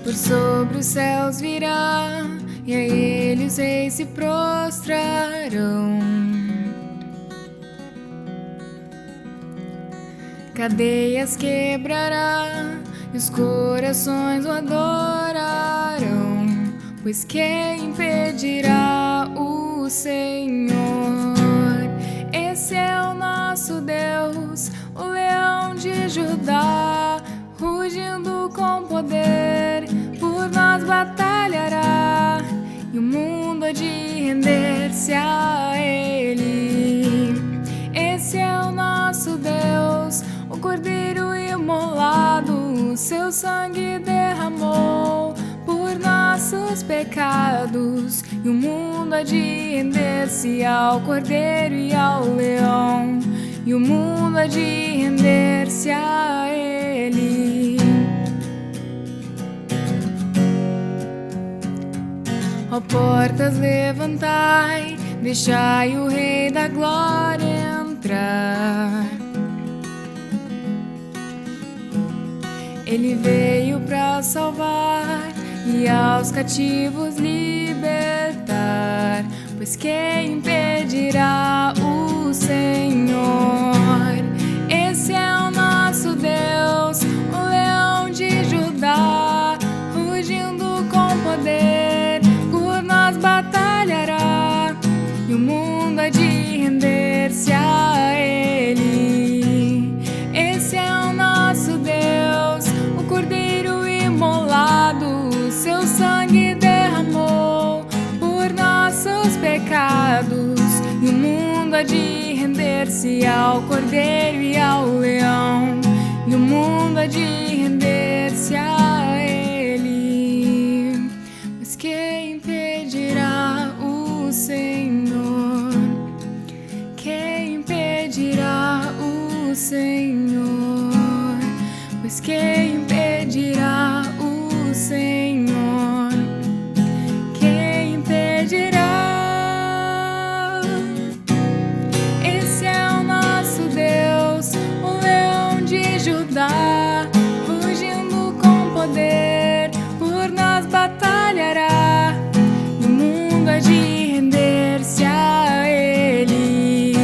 Por sobre os céus virá, e a ele os reis se prostrarão. Cadeias quebrará, e os corações o adorarão. Pois quem impedirá o Senhor? Esse é o nosso Deus, o leão de Judá, rugindo com poder, por nós batalhará, e o mundo há de render-se a Ele. Esse é o nosso Deus, o Cordeiro imolado, seu sangue derramou por nossos pecados, e o mundo há de render-se ao Cordeiro e ao Leão, e o mundo há de render-se a Ele. Ó portas, levantai, deixai o Rei da Glória entrar. Ele veio para salvar e aos cativos libertar. Pois quem impedirá o Senhor? Esse é o nosso Deus, o leão de Judá, rugindo com poder, por nós batalhará, e o mundo há de render-se a Ele. Esse é o nosso Deus, o Cordeiro imolado, seu sangue derramou por nossos pecados, e o mundo há de render-se ao Cordeiro e ao Leão, e o mundo há de render-se a Ele. Mas quem impedirá o Senhor? Quem impedirá o Senhor? Pois quem impedirá o Senhor? Quem impedirá? Esse é o nosso Deus, o leão de Judá, rugindo com poder, por nós batalhará, e o mundo há de render-se a Ele.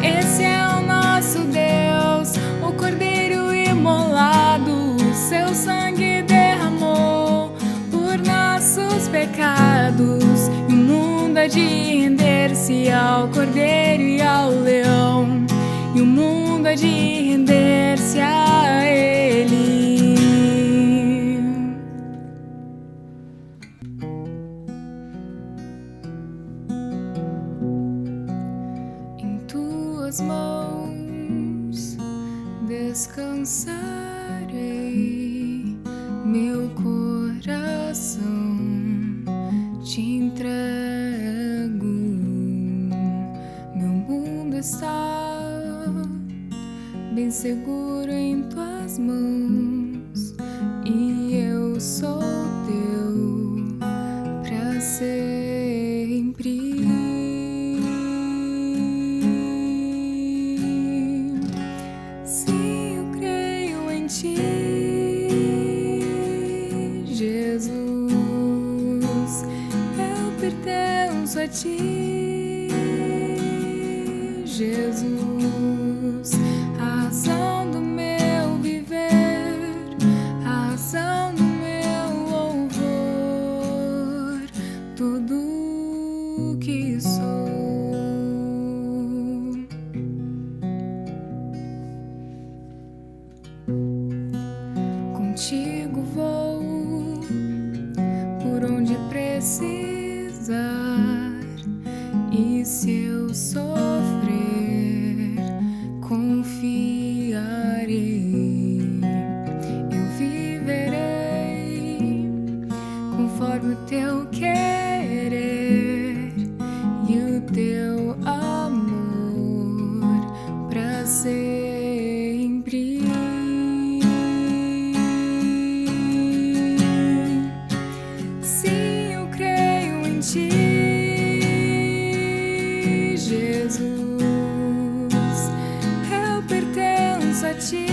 Esse é o nosso Deus, o Cordeiro imolado, seu sangue derramou por nossos pecados, e o mundo há de render-se ao Cordeiro e ao Leão, e o mundo há de render-se a Ele. Em tuas mãos descansarei, meu coração te entrego. Meu mundo está bem seguro em tuas mãos, e eu sou teu pra sempre. Sim, eu creio em ti, Jesus. Eu pertenço a ti, Jesus. A razão do meu viver, a razão do meu louvor, tudo que sou. Contigo vou por onde precisar, e se eu sofrer, confiarei. Eu viverei conforme o teu querer e o teu amor pra sempre. Sim, eu creio em ti, Jesus. Eu pertenço a ti,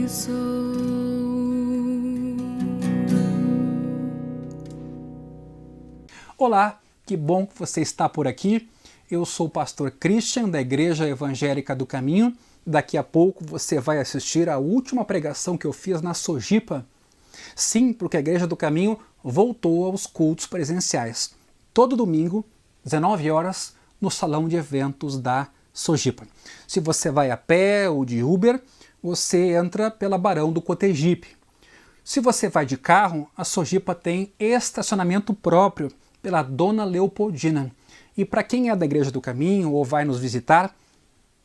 sou. Olá, que bom que você está por aqui. Eu sou o pastor Christian, da Igreja Evangélica do Caminho. Daqui a pouco você vai assistir a última pregação que eu fiz na Sojipa. Sim, porque a Igreja do Caminho voltou aos cultos presenciais. Todo domingo, 19 horas, no salão de eventos da Sojipa. Se você vai a pé ou de Uber, você entra pela Barão do Cotegipe. Se você vai de carro, a Sojipa tem estacionamento próprio pela Dona Leopoldina. E para quem é da Igreja do Caminho ou vai nos visitar,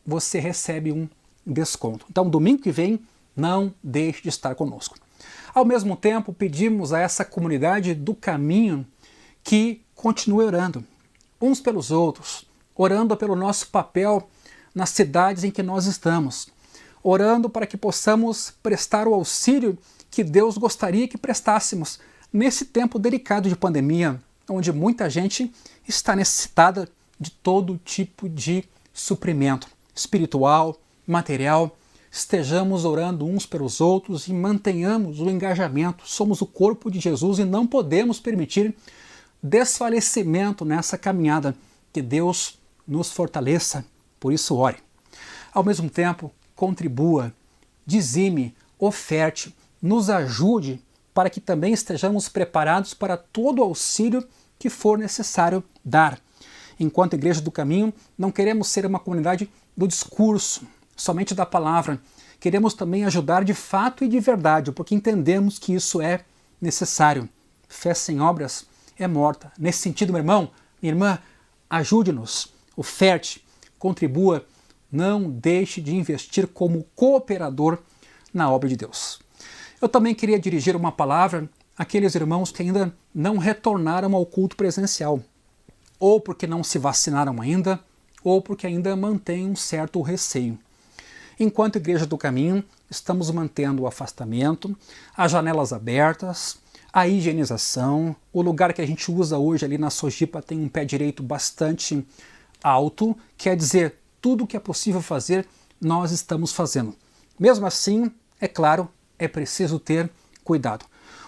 você recebe um desconto. Então, domingo que vem, não deixe de estar conosco. Ao mesmo tempo, pedimos a essa comunidade do caminho que continue orando uns pelos outros, orando pelo nosso papel nas cidades em que nós estamos, orando para que possamos prestar o auxílio que Deus gostaria que prestássemos nesse tempo delicado de pandemia, onde muita gente está necessitada de todo tipo de suprimento espiritual, material. Estejamos orando uns pelos outros e mantenhamos o engajamento. Somos o corpo de Jesus e não podemos permitir desfalecimento nessa caminhada. Que Deus nos fortaleça, por isso ore. Ao mesmo tempo, contribua, dizime, oferte, nos ajude para que também estejamos preparados para todo o auxílio que for necessário dar. Enquanto Igreja do Caminho, não queremos ser uma comunidade do discurso, somente da palavra. Queremos também ajudar de fato e de verdade, porque entendemos que isso é necessário. Fé sem obras é morta. Nesse sentido, meu irmão, minha irmã, ajude-nos, oferte, contribua, não deixe de investir como cooperador na obra de Deus. Eu também queria dirigir uma palavra àqueles irmãos que ainda não retornaram ao culto presencial, ou porque não se vacinaram ainda, ou porque ainda mantêm um certo receio. Enquanto Igreja do Caminho, estamos mantendo o afastamento, as janelas abertas, a higienização, o lugar que a gente usa hoje ali na Sojipa tem um pé direito bastante alto, quer dizer, tudo o que é possível fazer, nós estamos fazendo. Mesmo assim, é claro, é preciso ter cuidado.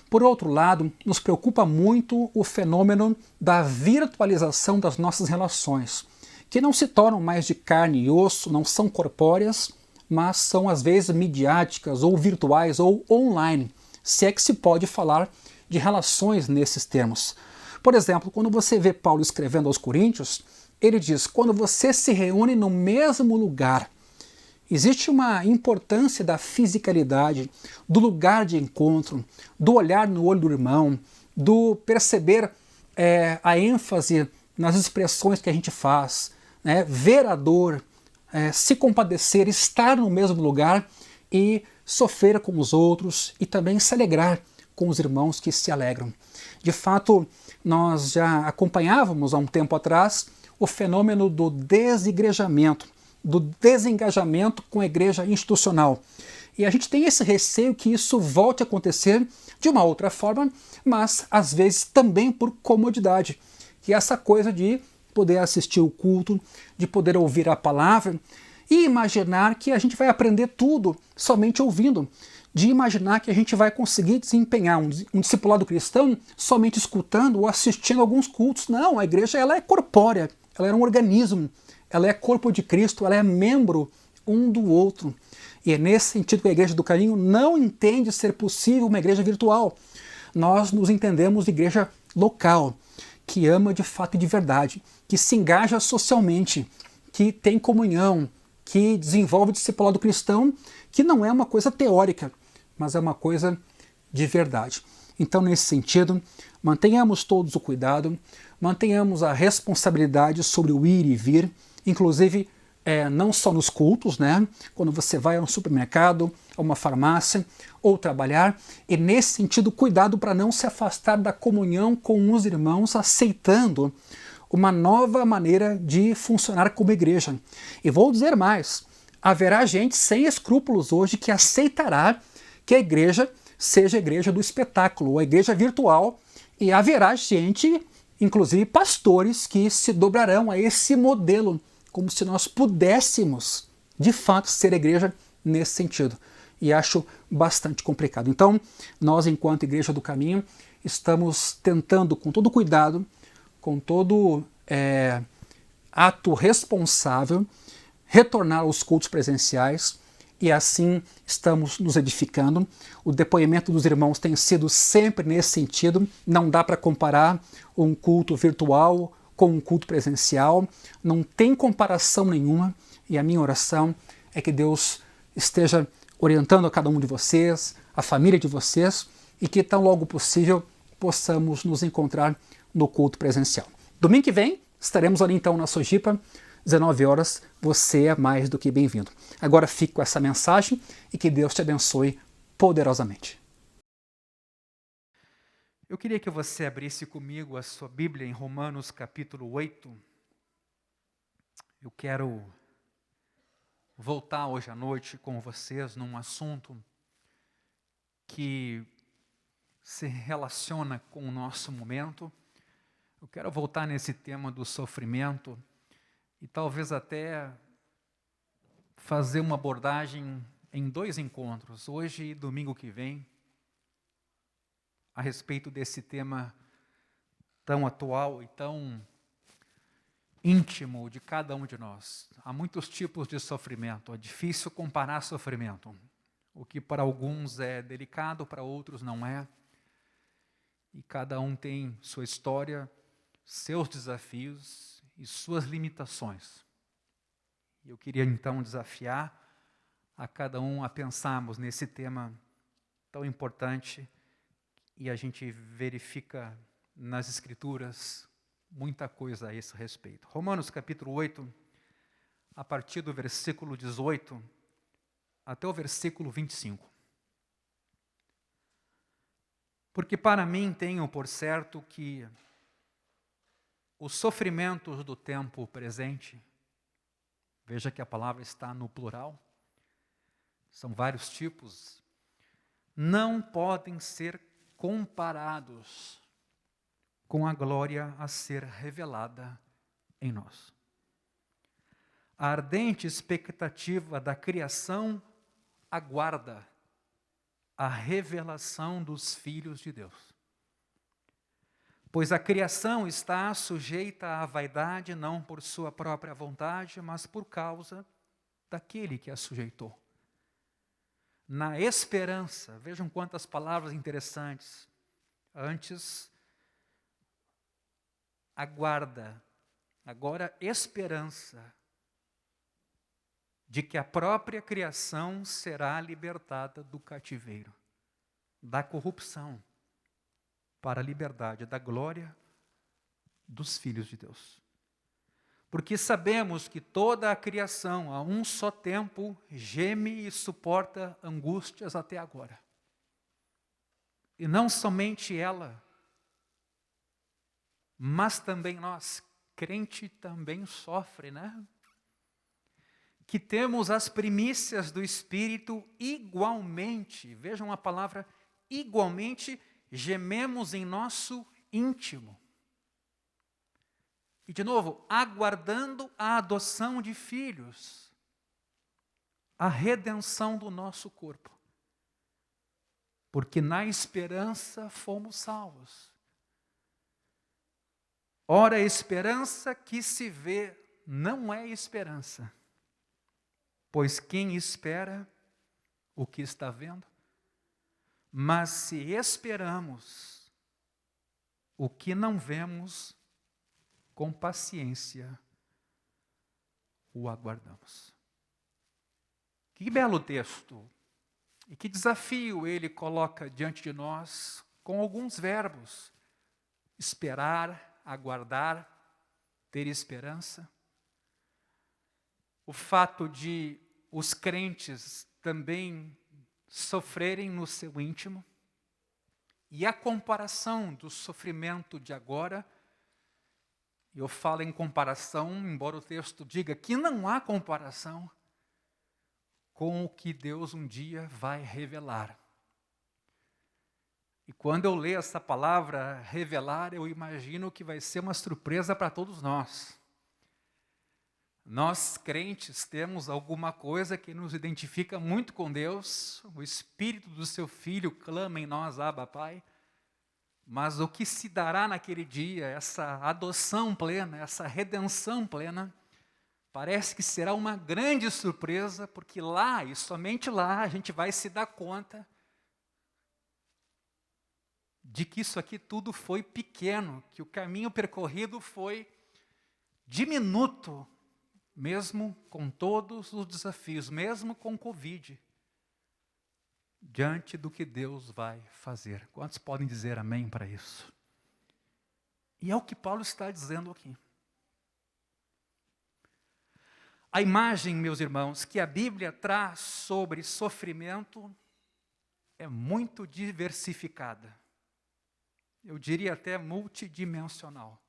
Por outro lado, nos preocupa muito o fenômeno da virtualização das nossas relações, que não se tornam mais de carne e osso, não são corpóreas, mas são às vezes midiáticas ou virtuais ou online, se é que se pode falar de relações nesses termos. Por exemplo, quando você vê Paulo escrevendo aos Coríntios, ele diz, quando você se reúne no mesmo lugar, existe uma importância da fisicalidade, do lugar de encontro, do olhar no olho do irmão, do perceber a ênfase nas expressões que a gente faz, né? Ver a dor, se compadecer, estar no mesmo lugar e sofrer com os outros e também se alegrar com os irmãos que se alegram. De fato, nós já acompanhávamos há um tempo atrás o fenômeno do desigrejamento, do desengajamento com a igreja institucional. E a gente tem esse receio que isso volte a acontecer de uma outra forma, mas às vezes também por comodidade. Que é essa coisa de poder assistir o culto, de poder ouvir a palavra e imaginar que a gente vai aprender tudo somente ouvindo. De imaginar que a gente vai conseguir desempenhar um discipulado cristão somente escutando ou assistindo alguns cultos. Não, a igreja ela é corpórea, ela é um organismo, ela é corpo de Cristo, ela é membro um do outro. E é nesse sentido que a Igreja do Caminho não entende ser possível uma igreja virtual. Nós nos entendemos igreja local, que ama de fato e de verdade, que se engaja socialmente, que tem comunhão, que desenvolve discipulado cristão, que não é uma coisa teórica, mas é uma coisa de verdade. Então, nesse sentido, mantenhamos todos o cuidado, mantenhamos a responsabilidade sobre o ir e vir, inclusive não só nos cultos, né? Quando você vai a um supermercado, a uma farmácia ou trabalhar, e nesse sentido, cuidado para não se afastar da comunhão com os irmãos, aceitando uma nova maneira de funcionar como igreja. E vou dizer mais, haverá gente sem escrúpulos hoje que aceitará que a igreja seja a igreja do espetáculo, ou a igreja virtual, e haverá gente, inclusive pastores, que se dobrarão a esse modelo, como se nós pudéssemos, de fato, ser a igreja nesse sentido. e acho bastante complicado. Então, nós, enquanto Igreja do Caminho, estamos tentando, com todo cuidado, com todo ato responsável, retornar aos cultos presenciais, e assim estamos nos edificando. O depoimento dos irmãos tem sido sempre nesse sentido. Não dá para comparar um culto virtual com um culto presencial. Não tem comparação nenhuma. E a minha oração é que Deus esteja orientando a cada um de vocês, a família de vocês, e que tão logo possível possamos nos encontrar no culto presencial. Domingo que vem estaremos ali então na Sojipa, 19 horas, você é mais do que bem-vindo. Agora fique com essa mensagem e que Deus te abençoe poderosamente. Eu queria que você abrisse comigo a sua Bíblia em Romanos capítulo 8. Eu quero voltar hoje à noite com vocês num assunto que se relaciona com o nosso momento. Eu quero voltar nesse tema do sofrimento e talvez até fazer uma abordagem em 2 encontros, hoje e domingo que vem, a respeito desse tema tão atual e tão íntimo de cada um de nós. Há muitos tipos de sofrimento, é difícil comparar sofrimento. O que para alguns é delicado, para outros não é. E cada um tem sua história, seus desafios e suas limitações. Eu queria então desafiar a cada um a pensarmos nesse tema tão importante e a gente verifica nas Escrituras muita coisa a esse respeito. Romanos capítulo 8, a partir do versículo 18 até o versículo 25. Porque para mim tenho por certo que os sofrimentos do tempo presente, veja que a palavra está no plural, são vários tipos, não podem ser comparados com a glória a ser revelada em nós. A ardente expectativa da criação aguarda a revelação dos filhos de Deus. Pois a criação está sujeita à vaidade, não por sua própria vontade, mas por causa daquele que a sujeitou. Na esperança, vejam quantas palavras interessantes. Antes, aguarda, agora esperança de que a própria criação será libertada do cativeiro, da corrupção, para a liberdade da glória dos filhos de Deus. Porque sabemos que toda a criação, a um só tempo, geme e suporta angústias até agora. E não somente ela, mas também nós, crente também sofre, né? Que temos as primícias do Espírito igualmente, vejam a palavra igualmente, gememos em nosso íntimo. E de novo, aguardando a adoção de filhos, a redenção do nosso corpo. Porque na esperança fomos salvos. Ora, a esperança que se vê não é esperança. Pois quem espera o que está vendo? Mas se esperamos o que não vemos, com paciência o aguardamos. Que belo texto! E que desafio ele coloca diante de nós com alguns verbos. Esperar, aguardar, ter esperança. O fato de os crentes também sofrerem no seu íntimo. E a comparação do sofrimento de agora, eu falo em comparação, embora o texto diga que não há comparação com o que Deus um dia vai revelar. E quando eu leio essa palavra revelar, eu imagino que vai ser uma surpresa para todos nós. Nós, crentes, temos alguma coisa que nos identifica muito com Deus. O Espírito do seu Filho clama em nós, Abba, Pai. Mas o que se dará naquele dia, essa adoção plena, essa redenção plena, parece que será uma grande surpresa, porque lá, e somente lá, a gente vai se dar conta de que isso aqui tudo foi pequeno, que o caminho percorrido foi diminuto, mesmo com todos os desafios, mesmo com o Covid, diante do que Deus vai fazer. Quantos podem dizer amém para isso? E é o que Paulo está dizendo aqui. A imagem, meus irmãos, que a Bíblia traz sobre sofrimento é muito diversificada. Eu diria até multidimensional.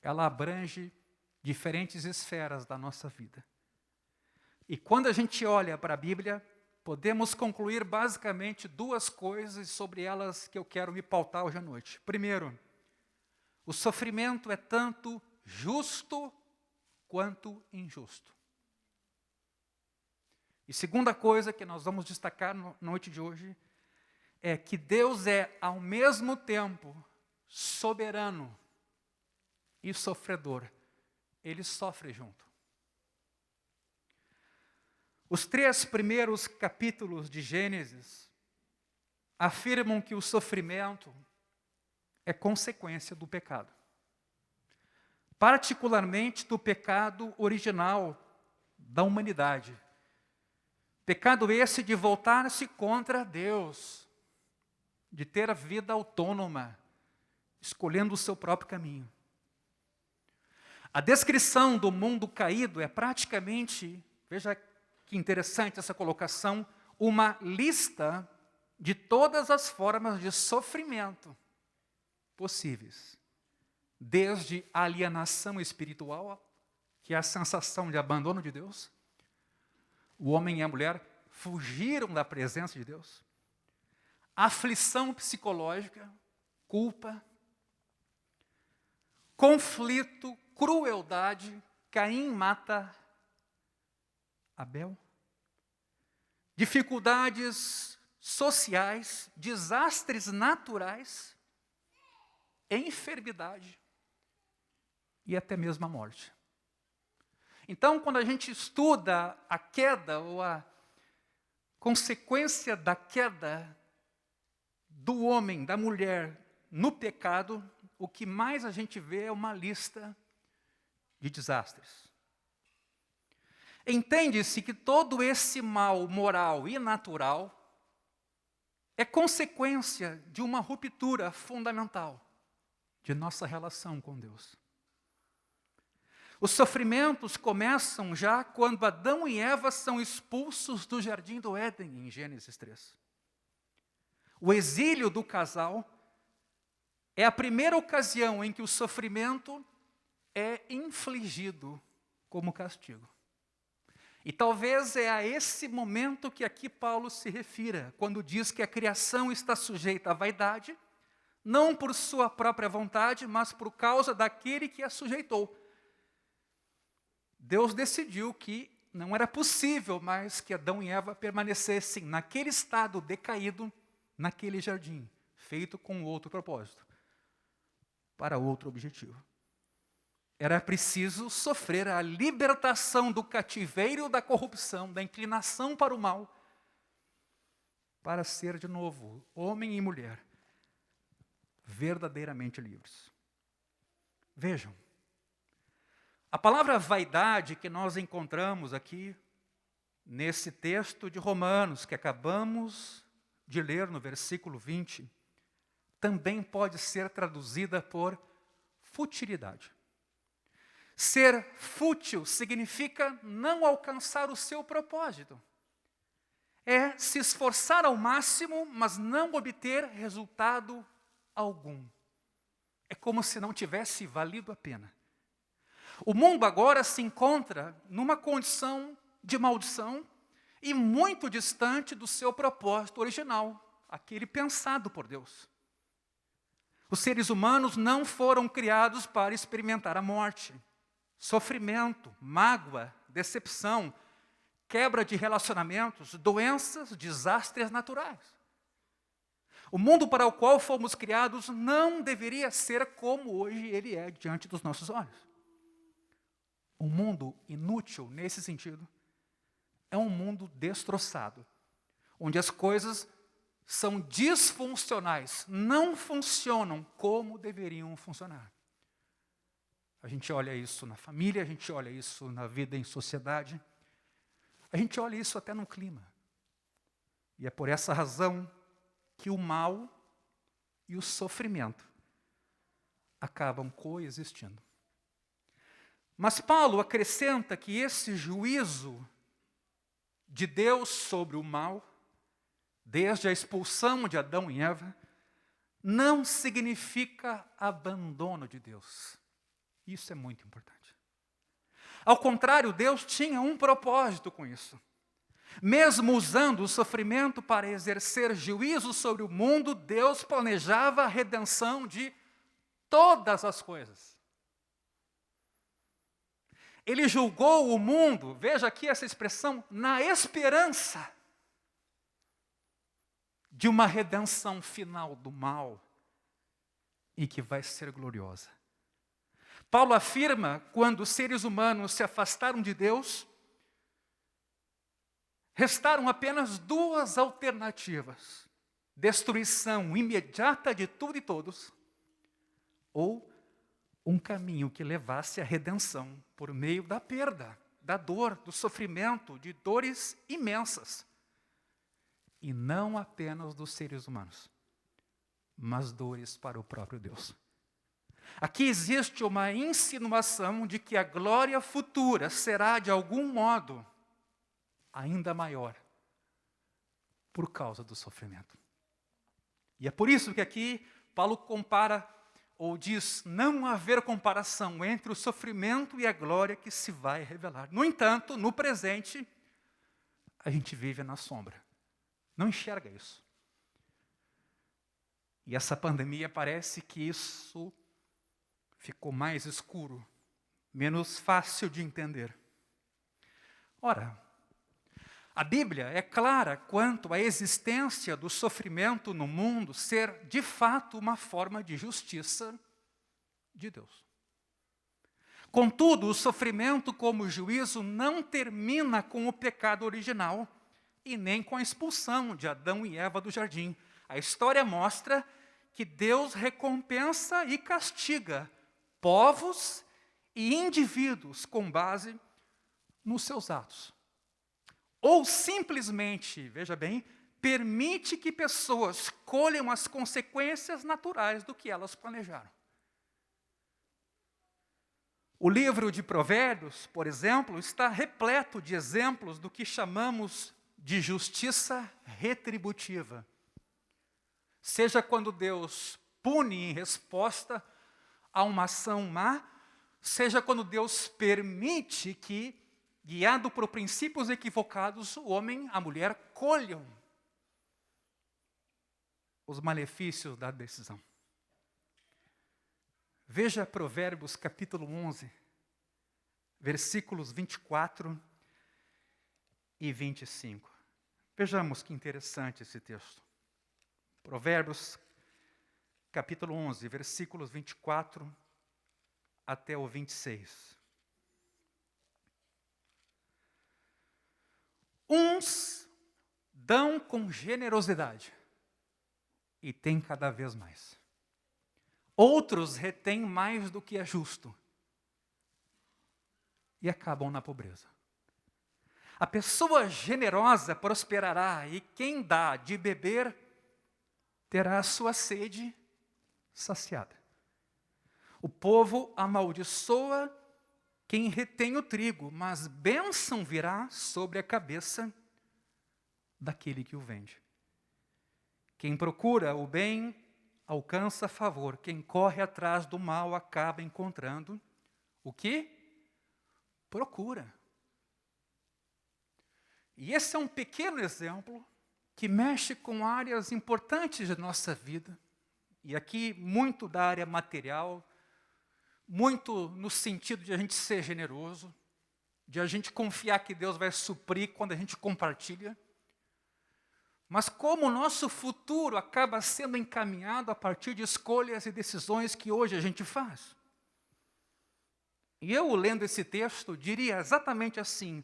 Ela abrange diferentes esferas da nossa vida. E quando a gente olha para a Bíblia, podemos concluir basicamente duas coisas sobre elas que eu quero me pautar hoje à noite. Primeiro, o sofrimento é tanto justo quanto injusto. E segunda coisa que nós vamos destacar na noite de hoje é que Deus é, ao mesmo tempo, soberano e sofredor. Ele sofre junto. Os 3 primeiros capítulos de Gênesis afirmam que o sofrimento é consequência do pecado. Particularmente do pecado original da humanidade. Pecado esse de voltar-se contra Deus, de ter a vida autônoma, escolhendo o seu próprio caminho. A descrição do mundo caído é praticamente, veja que interessante essa colocação, uma lista de todas as formas de sofrimento possíveis. Desde a alienação espiritual, que é a sensação de abandono de Deus. O homem e a mulher fugiram da presença de Deus. Aflição psicológica, culpa, conflito, crueldade, Caim mata Abel. Dificuldades sociais, desastres naturais, enfermidade e até mesmo a morte. Então, quando a gente estuda a queda ou a consequência da queda do homem, da mulher no pecado, o que mais a gente vê é uma lista de desastres. Entende-se que todo esse mal moral e natural é consequência de uma ruptura fundamental de nossa relação com Deus. Os sofrimentos começam já quando Adão e Eva são expulsos do jardim do Éden, em Gênesis 3. O exílio do casal é a primeira ocasião em que o sofrimento é infligido como castigo. E talvez é a esse momento que aqui Paulo se refira, quando diz que a criação está sujeita à vaidade, não por sua própria vontade, mas por causa daquele que a sujeitou. Deus decidiu que não era possível mais que Adão e Eva permanecessem naquele estado decaído, naquele jardim, feito com outro propósito, para outro objetivo. Era preciso sofrer a libertação do cativeiro da corrupção, da inclinação para o mal, para ser de novo homem e mulher, verdadeiramente livres. Vejam, a palavra vaidade que nós encontramos aqui, nesse texto de Romanos, que acabamos de ler no versículo 20, também pode ser traduzida por futilidade. Ser fútil significa não alcançar o seu propósito. É se esforçar ao máximo, mas não obter resultado algum. É como se não tivesse valido a pena. O mundo agora se encontra numa condição de maldição e muito distante do seu propósito original, aquele pensado por Deus. Os seres humanos não foram criados para experimentar a morte. sofrimento, mágoa, decepção, quebra de relacionamentos, doenças, desastres naturais. O mundo para o qual fomos criados não deveria ser como hoje ele é diante dos nossos olhos. Um mundo inútil nesse sentido é um mundo destroçado, onde as coisas são disfuncionais, não funcionam como deveriam funcionar. A gente olha isso na família, a gente olha isso na vida em sociedade, a gente olha isso até no clima. E é por essa razão que o mal e o sofrimento acabam coexistindo. Mas Paulo acrescenta que esse juízo de Deus sobre o mal, desde a expulsão de Adão e Eva, não significa abandono de Deus. Isso é muito importante. Ao contrário, Deus tinha um propósito com isso. Mesmo usando o sofrimento para exercer juízo sobre o mundo, Deus planejava a redenção de todas as coisas. Ele julgou o mundo, veja aqui essa expressão, na esperança de uma redenção final do mal e que vai ser gloriosa. Paulo afirma, quando os seres humanos se afastaram de Deus, restaram apenas duas alternativas: destruição imediata de tudo e todos, ou um caminho que levasse à redenção por meio da perda, da dor, do sofrimento, de dores imensas. E não apenas dos seres humanos, mas dores para o próprio Deus. Aqui existe uma insinuação de que a glória futura será, de algum modo, ainda maior por causa do sofrimento. E é por isso que aqui Paulo compara, ou diz não haver comparação entre o sofrimento e a glória que se vai revelar. No entanto, no presente, a gente vive na sombra. Não enxerga isso. E essa pandemia parece que isso ficou mais escuro, menos fácil de entender. Ora, a Bíblia é clara quanto à existência do sofrimento no mundo ser, de fato, uma forma de justiça de Deus. Contudo, o sofrimento como juízo não termina com o pecado original e nem com a expulsão de Adão e Eva do jardim. A história mostra que Deus recompensa e castiga povos e indivíduos com base nos seus atos. Ou simplesmente, veja bem, permite que pessoas colham as consequências naturais do que elas planejaram. O livro de Provérbios, por exemplo, está repleto de exemplos do que chamamos de justiça retributiva. Seja quando Deus pune em resposta a uma ação má, seja quando Deus permite que, guiado por princípios equivocados, o homem, a mulher, colham os malefícios da decisão. Veja Provérbios capítulo 11, versículos 24 e 25. Vejamos que interessante esse texto. Provérbios capítulo 11, versículos 24 até o 26. Uns dão com generosidade e têm cada vez mais. Outros retêm mais do que é justo e acabam na pobreza. A pessoa generosa prosperará e quem dá de beber terá a sua sede saciada. O povo amaldiçoa quem retém o trigo, mas bênção virá sobre a cabeça daquele que o vende. Quem procura o bem alcança favor, quem corre atrás do mal acaba encontrando o que procura. E esse é um pequeno exemplo que mexe com áreas importantes da nossa vida, e aqui muito da área material, muito no sentido de a gente ser generoso, de a gente confiar que Deus vai suprir quando a gente compartilha. Mas como o nosso futuro acaba sendo encaminhado a partir de escolhas e decisões que hoje a gente faz. E eu, lendo esse texto, diria exatamente assim: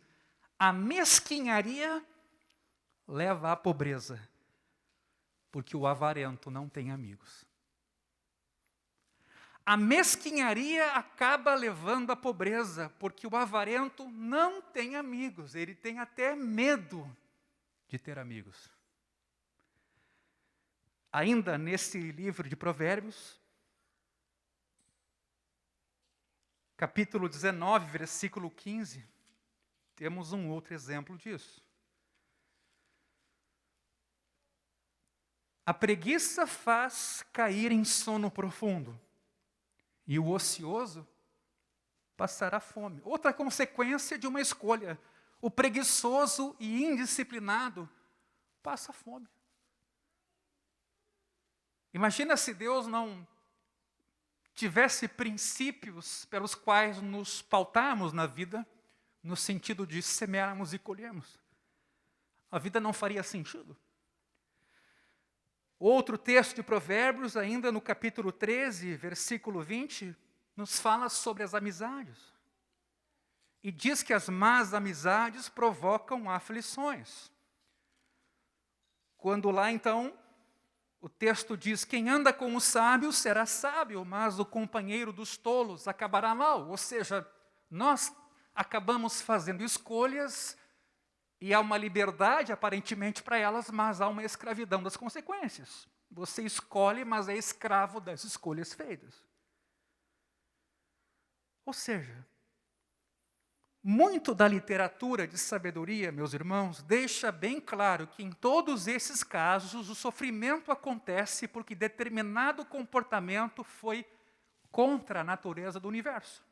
a mesquinharia leva à pobreza, porque o avarento não tem amigos. A mesquinharia acaba levando à pobreza, porque o avarento não tem amigos, ele tem até medo de ter amigos. Ainda nesse livro de Provérbios, capítulo 19, versículo 15, temos um outro exemplo disso. A preguiça faz cair em sono profundo, e o ocioso passará fome. Outra consequência de uma escolha: o preguiçoso e indisciplinado passa fome. Imagina se Deus não tivesse princípios pelos quais nos pautarmos na vida, no sentido de semearmos e colhermos. A vida não faria sentido. Outro texto de Provérbios, ainda no capítulo 13, versículo 20, nos fala sobre as amizades. E diz que as más amizades provocam aflições. Quando lá, então, o texto diz: quem anda com os sábios será sábio, mas o companheiro dos tolos acabará mal. Ou seja, nós acabamos fazendo escolhas e há uma liberdade, aparentemente, para elas, mas há uma escravidão das consequências. Você escolhe, mas é escravo das escolhas feitas. Ou seja, muito da literatura de sabedoria, meus irmãos, deixa bem claro que em todos esses casos o sofrimento acontece porque determinado comportamento foi contra a natureza do universo.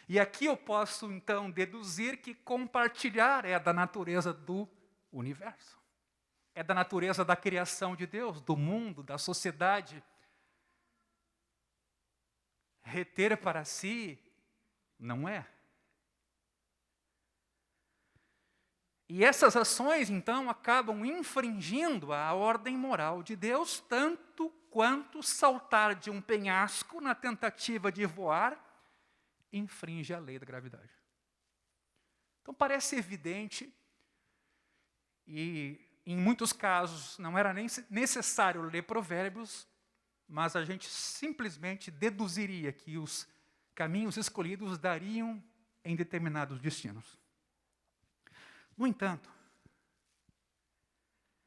E aqui eu posso, então, deduzir que compartilhar é da natureza do universo. É da natureza da criação de Deus, do mundo, da sociedade. Reter para si não é. E essas ações, então, acabam infringindo a ordem moral de Deus, tanto quanto saltar de um penhasco na tentativa de voar infringe a lei da gravidade. Então parece evidente, e em muitos casos não era nem necessário ler Provérbios, mas a gente simplesmente deduziria que os caminhos escolhidos dariam em determinados destinos. No entanto,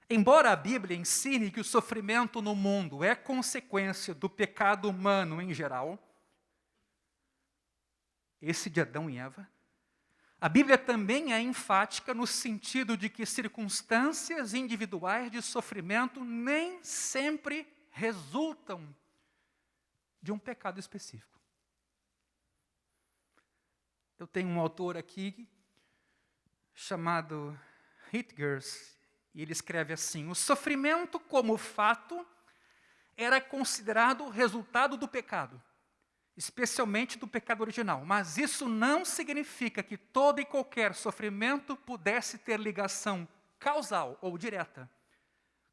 embora a Bíblia ensine que o sofrimento no mundo é consequência do pecado humano em geral, esse de Adão e Eva, a Bíblia também é enfática no sentido de que circunstâncias individuais de sofrimento nem sempre resultam de um pecado específico. Eu tenho um autor aqui chamado Hitgers, e ele escreve assim: o sofrimento como fato era considerado resultado do pecado, especialmente do pecado original, mas isso não significa que todo e qualquer sofrimento pudesse ter ligação causal ou direta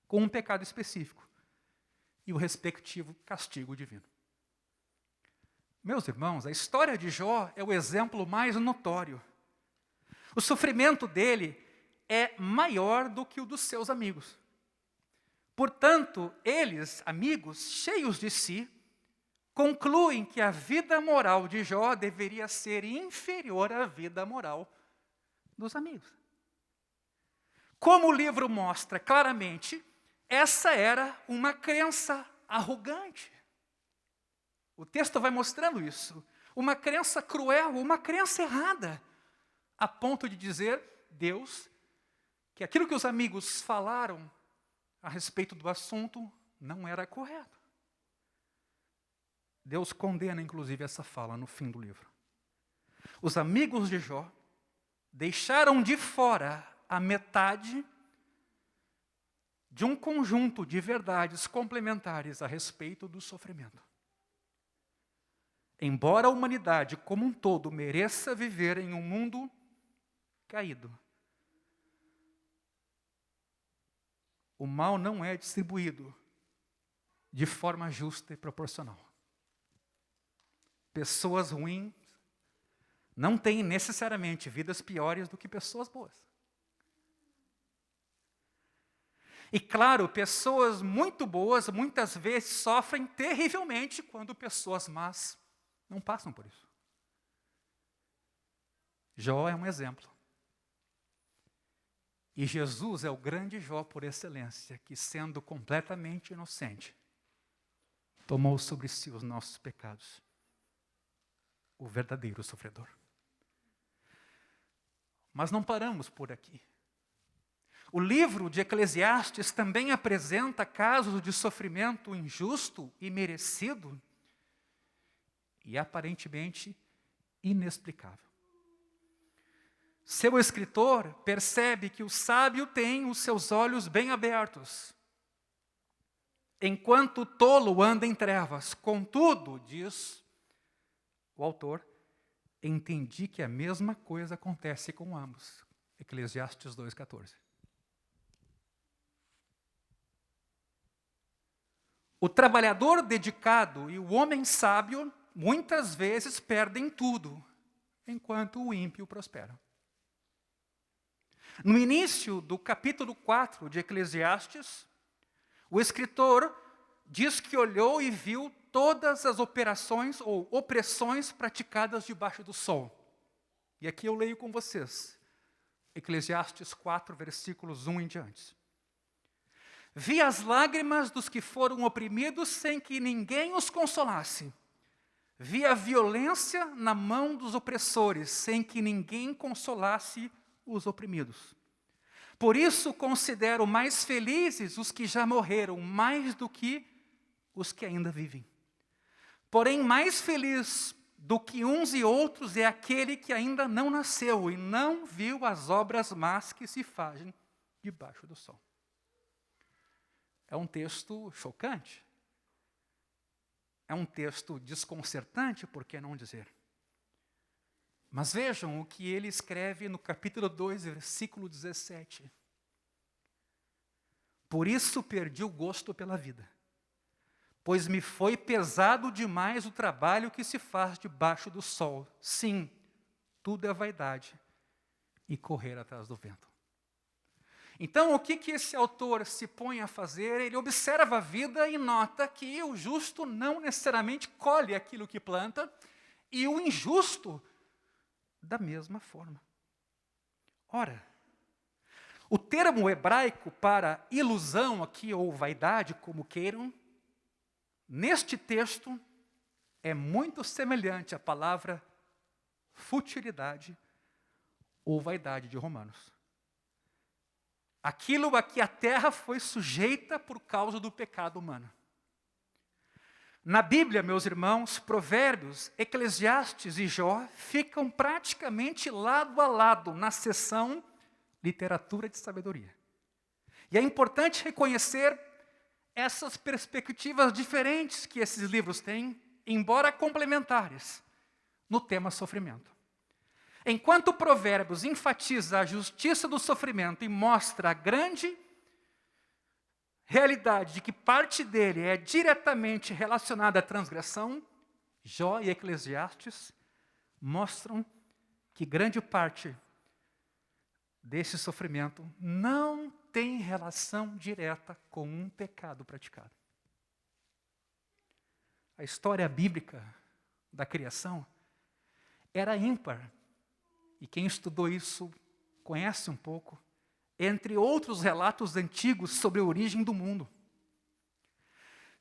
com um pecado específico e o respectivo castigo divino. Meus irmãos, a história de Jó é o exemplo mais notório. O sofrimento dele é maior do que o dos seus amigos. Portanto, eles, amigos, cheios de si, concluem que a vida moral de Jó deveria ser inferior à vida moral dos amigos. Como o livro mostra claramente, essa era uma crença arrogante. O texto vai mostrando isso. Uma crença cruel, uma crença errada, a ponto de dizer, Deus, que aquilo que os amigos falaram a respeito do assunto não era correto. Deus condena, inclusive, essa fala no fim do livro. Os amigos de Jó deixaram de fora a metade de um conjunto de verdades complementares a respeito do sofrimento. embora a humanidade como um todo mereça viver em um mundo caído, o mal não é distribuído de forma justa e proporcional. Pessoas ruins não têm necessariamente vidas piores do que pessoas boas. E claro, pessoas muito boas muitas vezes sofrem terrivelmente quando pessoas más não passam por isso. Jó é um exemplo. E Jesus é o grande Jó por excelência, que sendo completamente inocente, tomou sobre si os nossos pecados, o verdadeiro sofredor. Mas não paramos por aqui. O livro de Eclesiastes também apresenta casos de sofrimento injusto e merecido e aparentemente inexplicável. Seu escritor percebe que o sábio tem os seus olhos bem abertos, enquanto o tolo anda em trevas. Contudo, diz o autor, entendi que a mesma coisa acontece com ambos. Eclesiastes 2,14. O trabalhador dedicado e o homem sábio muitas vezes perdem tudo, enquanto o ímpio prospera. No início do capítulo 4 de Eclesiastes, o escritor diz que olhou e viu todas as operações ou opressões praticadas debaixo do sol. E aqui eu leio com vocês, Eclesiastes 4, versículos 1 em diante. Vi as lágrimas dos que foram oprimidos sem que ninguém os consolasse. Vi a violência na mão dos opressores, sem que ninguém consolasse os oprimidos. Por isso considero mais felizes os que já morreram, mais do que os que ainda vivem. Porém, mais feliz do que uns e outros é aquele que ainda não nasceu e não viu as obras más que se fazem debaixo do sol. É um texto chocante. É um texto desconcertante, por que não dizer? Mas vejam o que ele escreve no capítulo 2, versículo 17. Por isso perdi o gosto pela vida, pois me foi pesado demais o trabalho que se faz debaixo do sol. Sim, tudo é vaidade e correr atrás do vento. Então, o que esse autor se põe a fazer? Ele observa a vida e nota que o justo não necessariamente colhe aquilo que planta e o injusto da mesma forma. Ora, o termo hebraico para ilusão aqui, ou vaidade, como queiram, neste texto é muito semelhante à palavra futilidade ou vaidade de Romanos. Aquilo a que a terra foi sujeita por causa do pecado humano. Na Bíblia, meus irmãos, Provérbios, Eclesiastes e Jó ficam praticamente lado a lado na seção literatura de sabedoria. E é importante reconhecer essas perspectivas diferentes que esses livros têm, embora complementares, no tema sofrimento. Enquanto Provérbios enfatiza a justiça do sofrimento e mostra a grande realidade de que parte dele é diretamente relacionada à transgressão, Jó e Eclesiastes mostram que grande parte desse sofrimento não tem relação direta com um pecado praticado. A história bíblica da criação era ímpar. E quem estudou isso conhece um pouco, entre outros relatos antigos sobre a origem do mundo.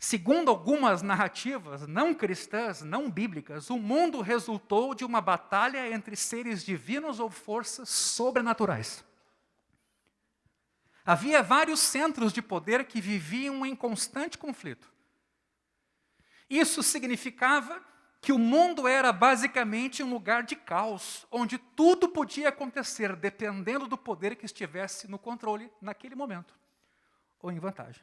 Segundo algumas narrativas não cristãs, não bíblicas, o mundo resultou de uma batalha entre seres divinos ou forças sobrenaturais. Havia vários centros de poder que viviam em constante conflito. Isso significava que o mundo era basicamente um lugar de caos, onde tudo podia acontecer dependendo do poder que estivesse no controle naquele momento, ou em vantagem.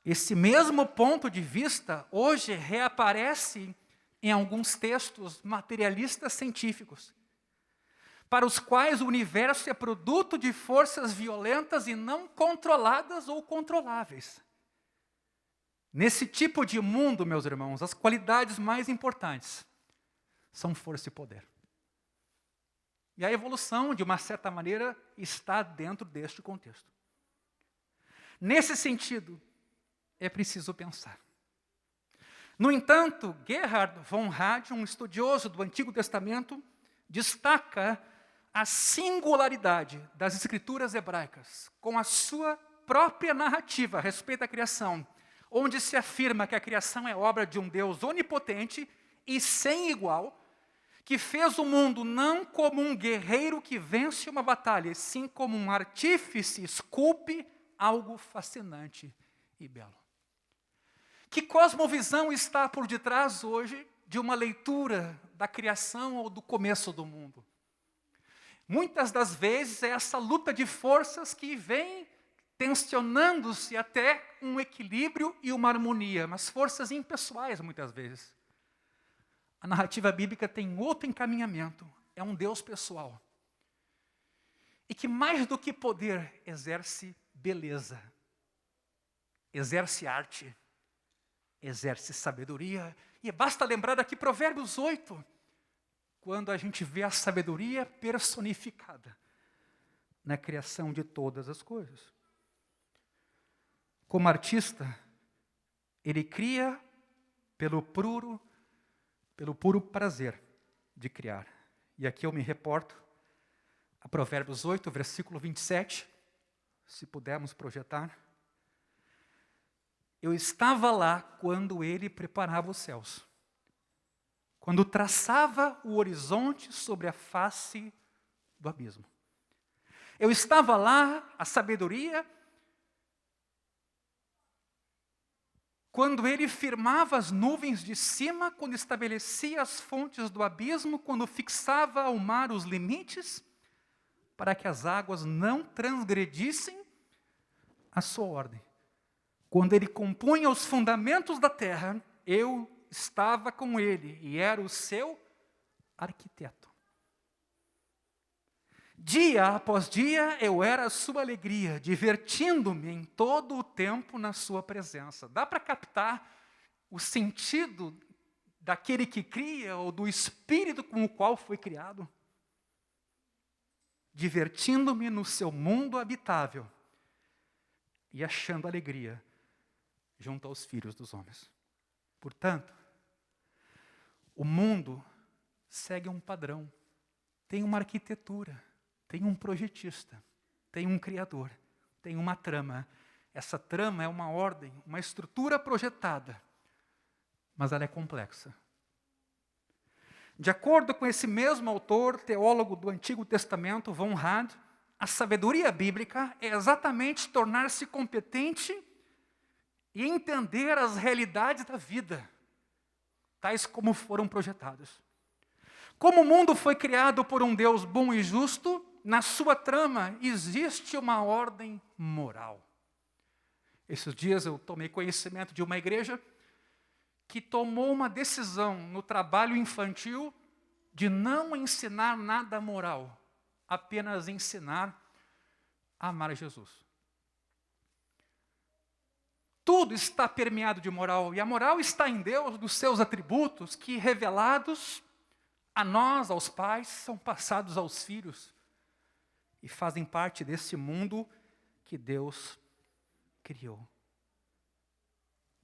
Esse mesmo ponto de vista hoje reaparece em alguns textos materialistas científicos, para os quais o universo é produto de forças violentas e não controladas ou controláveis. Nesse tipo de mundo, meus irmãos, as qualidades mais importantes são força e poder. E a evolução, de uma certa maneira, está dentro deste contexto. Nesse sentido, é preciso pensar. No entanto, Gerhard von Rad, um estudioso do Antigo Testamento, destaca a singularidade das escrituras hebraicas com a sua própria narrativa a respeito da criação, onde se afirma que a criação é obra de um Deus onipotente e sem igual, que fez o mundo não como um guerreiro que vence uma batalha, e sim como um artífice esculpe algo fascinante e belo. Que cosmovisão está por detrás hoje de uma leitura da criação ou do começo do mundo? Muitas das vezes é essa luta de forças que vem tensionando-se até um equilíbrio e uma harmonia, mas forças impessoais muitas vezes. A narrativa bíblica tem outro encaminhamento, é um Deus pessoal. E que mais do que poder, exerce beleza, exerce arte, exerce sabedoria. E basta lembrar aqui Provérbios 8, quando a gente vê a sabedoria personificada na criação de todas as coisas. Como artista, ele cria pelo puro prazer de criar. E aqui eu me reporto a Provérbios 8, versículo 27, se pudermos projetar. Eu estava lá quando ele preparava os céus, quando traçava o horizonte sobre a face do abismo. Eu estava lá, a sabedoria, quando ele firmava as nuvens de cima, quando estabelecia as fontes do abismo, quando fixava ao mar os limites, para que as águas não transgredissem a sua ordem. Quando ele compunha os fundamentos da terra, eu estava com ele e era o seu arquiteto. Dia após dia eu era a sua alegria, divertindo-me em todo o tempo na sua presença. Dá para captar o sentido daquele que cria ou do espírito com o qual foi criado? Divertindo-me no seu mundo habitável e achando alegria junto aos filhos dos homens. Portanto, o mundo segue um padrão, tem uma arquitetura, tem um projetista, tem um criador, tem uma trama. Essa trama é uma ordem, uma estrutura projetada, mas ela é complexa. De acordo com esse mesmo autor, teólogo do Antigo Testamento, von Rad, a sabedoria bíblica é exatamente tornar-se competente e entender as realidades da vida, tais como foram projetadas. Como o mundo foi criado por um Deus bom e justo, na sua trama existe uma ordem moral. Esses dias eu tomei conhecimento de uma igreja que tomou uma decisão no trabalho infantil de não ensinar nada moral, apenas ensinar a amar Jesus. Tudo está permeado de moral, e a moral está em Deus, dos seus atributos, que revelados a nós, aos pais, são passados aos filhos, e fazem parte desse mundo que Deus criou.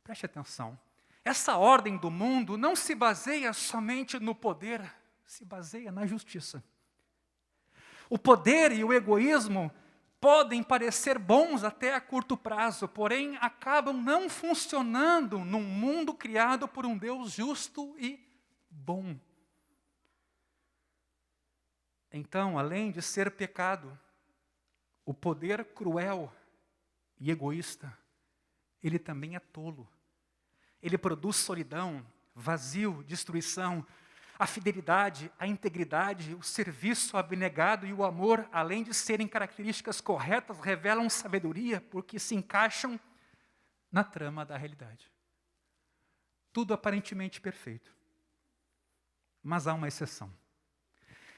Preste atenção. Essa ordem do mundo não se baseia somente no poder, se baseia na justiça. O poder e o egoísmo podem parecer bons até a curto prazo, porém acabam não funcionando num mundo criado por um Deus justo e bom. Então, além de ser pecado, o poder cruel e egoísta, ele também é tolo. Ele produz solidão, vazio, destruição. A fidelidade, a integridade, o serviço abnegado e o amor, além de serem características corretas, revelam sabedoria porque se encaixam na trama da realidade. Tudo aparentemente perfeito. Mas há uma exceção.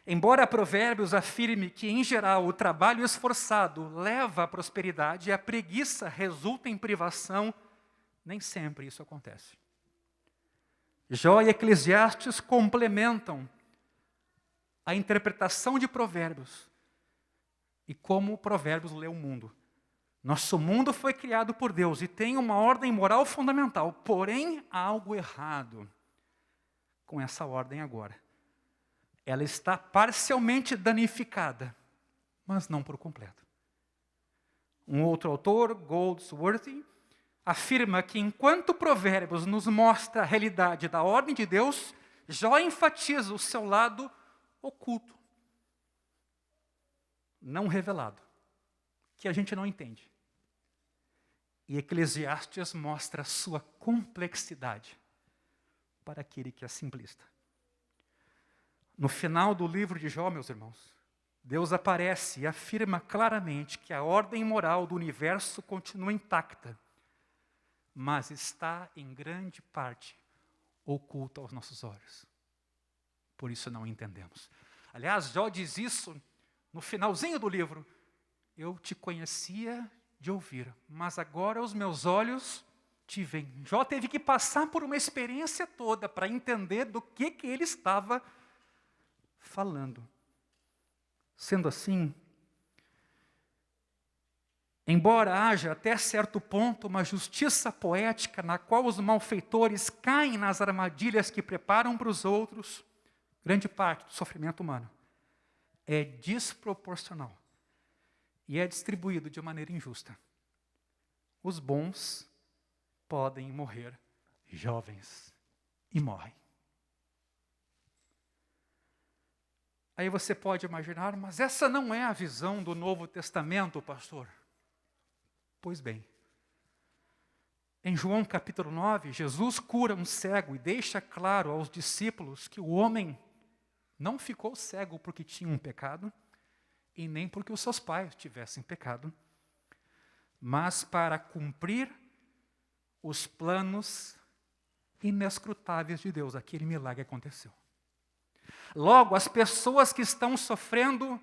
Embora Provérbios afirme que, em geral, o trabalho esforçado leva à prosperidade e a preguiça resulta em privação, nem sempre isso acontece. Jó e Eclesiastes complementam a interpretação de Provérbios e como Provérbios lê o mundo. Nosso mundo foi criado por Deus e tem uma ordem moral fundamental, porém há algo errado com essa ordem agora. Ela está parcialmente danificada, mas não por completo. Um outro autor, Goldsworthy, afirma que enquanto Provérbios nos mostra a realidade da ordem de Deus, Jó enfatiza o seu lado oculto, não revelado, que a gente não entende. E Eclesiastes mostra a sua complexidade para aquele que é simplista. No final do livro de Jó, meus irmãos, Deus aparece e afirma claramente que a ordem moral do universo continua intacta, mas está em grande parte oculta aos nossos olhos. Por isso não entendemos. Aliás, Jó diz isso no finalzinho do livro. Eu te conhecia de ouvir, mas agora os meus olhos te veem. Jó teve que passar por uma experiência toda para entender do que ele estava falando. Sendo assim, embora haja até certo ponto uma justiça poética na qual os malfeitores caem nas armadilhas que preparam para os outros, grande parte do sofrimento humano é desproporcional e é distribuído de maneira injusta. Os bons podem morrer jovens e morrem. Aí você pode imaginar, mas essa não é a visão do Novo Testamento, pastor? Pois bem, em João capítulo 9, Jesus cura um cego e deixa claro aos discípulos que o homem não ficou cego porque tinha um pecado, e nem porque os seus pais tivessem pecado, mas para cumprir os planos inescrutáveis de Deus. Aquele milagre aconteceu. Logo, as pessoas que estão sofrendo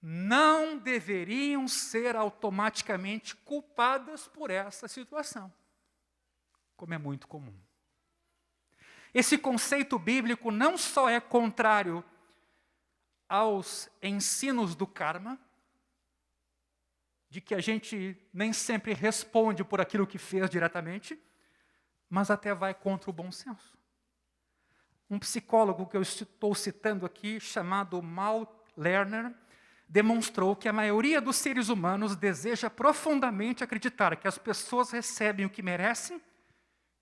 não deveriam ser automaticamente culpadas por essa situação, como é muito comum. Esse conceito bíblico não só é contrário aos ensinos do karma, de que a gente nem sempre responde por aquilo que fez diretamente, mas até vai contra o bom senso. Um psicólogo que eu estou citando aqui, chamado Mal Lerner, demonstrou que a maioria dos seres humanos deseja profundamente acreditar que as pessoas recebem o que merecem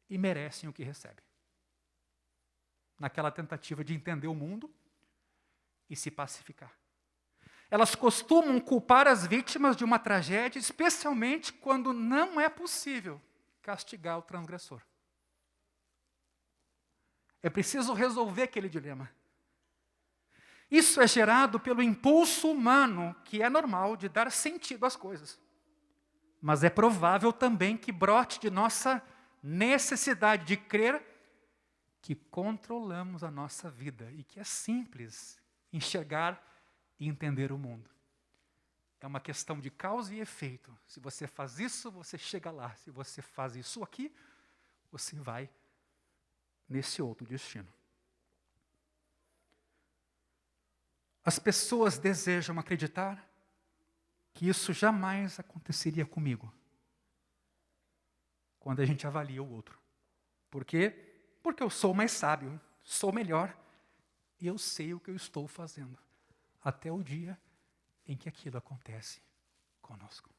e merecem o que recebem. Naquela tentativa de entender o mundo e se pacificar. Elas costumam culpar as vítimas de uma tragédia, especialmente quando não é possível castigar o transgressor. É preciso resolver aquele dilema. Isso é gerado pelo impulso humano, que é normal, de dar sentido às coisas. Mas é provável também que brote de nossa necessidade de crer que controlamos a nossa vida e que é simples enxergar e entender o mundo. É uma questão de causa e efeito. Se você faz isso, você chega lá. Se você faz isso aqui, você vai nesse outro destino. As pessoas desejam acreditar que isso jamais aconteceria comigo, quando a gente avalia o outro. Por quê? Porque eu sou mais sábio, sou melhor, e eu sei o que eu estou fazendo, até o dia em que aquilo acontece conosco.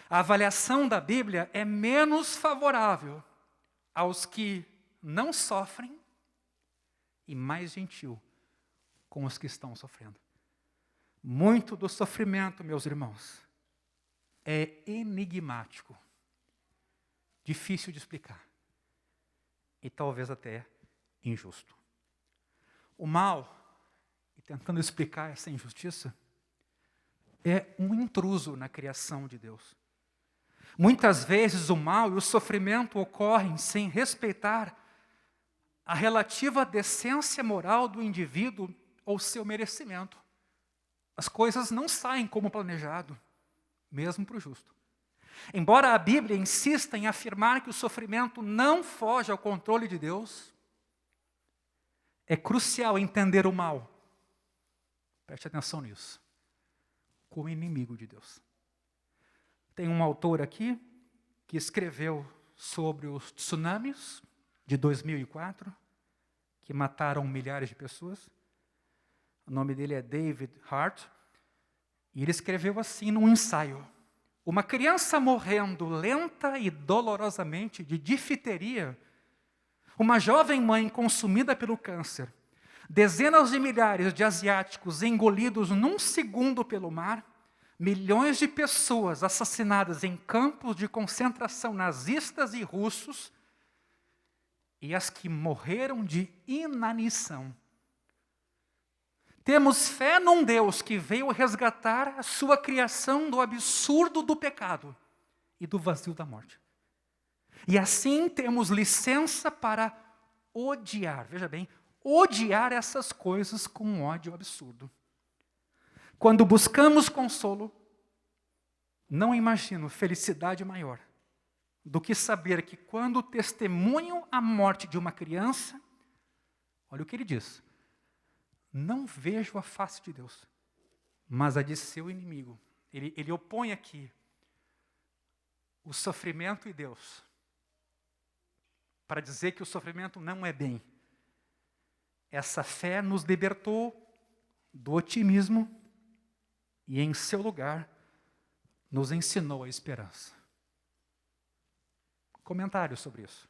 A avaliação da Bíblia é menos favorável aos que não sofrem e mais gentil com os que estão sofrendo. Muito do sofrimento, meus irmãos, é enigmático, difícil de explicar e talvez até injusto. O mal, e tentando explicar essa injustiça, é um intruso na criação de Deus. Muitas vezes o mal e o sofrimento ocorrem sem respeitar a relativa decência moral do indivíduo ou seu merecimento. As coisas não saem como planejado, mesmo para o justo. Embora a Bíblia insista em afirmar que o sofrimento não foge ao controle de Deus, é crucial entender o mal, preste atenção nisso, como inimigo de Deus. Tem um autor aqui que escreveu sobre os tsunamis de 2004, que mataram milhares de pessoas. O nome dele é David Hart, e ele escreveu assim num ensaio: uma criança morrendo lenta e dolorosamente de difteria, uma jovem mãe consumida pelo câncer, dezenas de milhares de asiáticos engolidos num segundo pelo mar, milhões de pessoas assassinadas em campos de concentração nazistas e russos, e as que morreram de inanição. Temos fé num Deus que veio resgatar a sua criação do absurdo do pecado e do vazio da morte. E assim temos licença para odiar, veja bem, odiar essas coisas com um ódio absurdo. Quando buscamos consolo, não imagino felicidade maior do que saber que quando testemunho a morte de uma criança, olha o que ele diz: não vejo a face de Deus, mas a de seu inimigo. Ele opõe aqui o sofrimento e Deus, para dizer que o sofrimento não é bem. Essa fé nos libertou do otimismo e, em seu lugar, nos ensinou a esperança. Comentário sobre isso.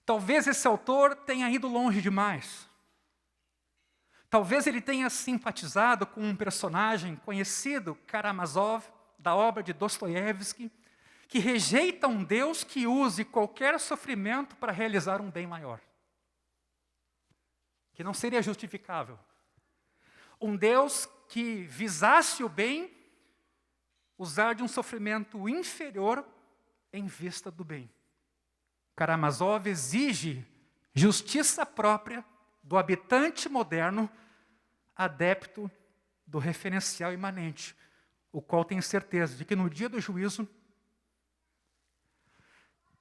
Talvez esse autor tenha ido longe demais. Talvez ele tenha simpatizado com um personagem conhecido, Karamazov, da obra de Dostoiévski, que rejeita um Deus que use qualquer sofrimento para realizar um bem maior, que não seria justificável. Um Deus que visasse o bem, usar de um sofrimento inferior em vista do bem. Karamazov exige justiça própria do habitante moderno, adepto do referencial imanente, o qual tem certeza de que no dia do juízo,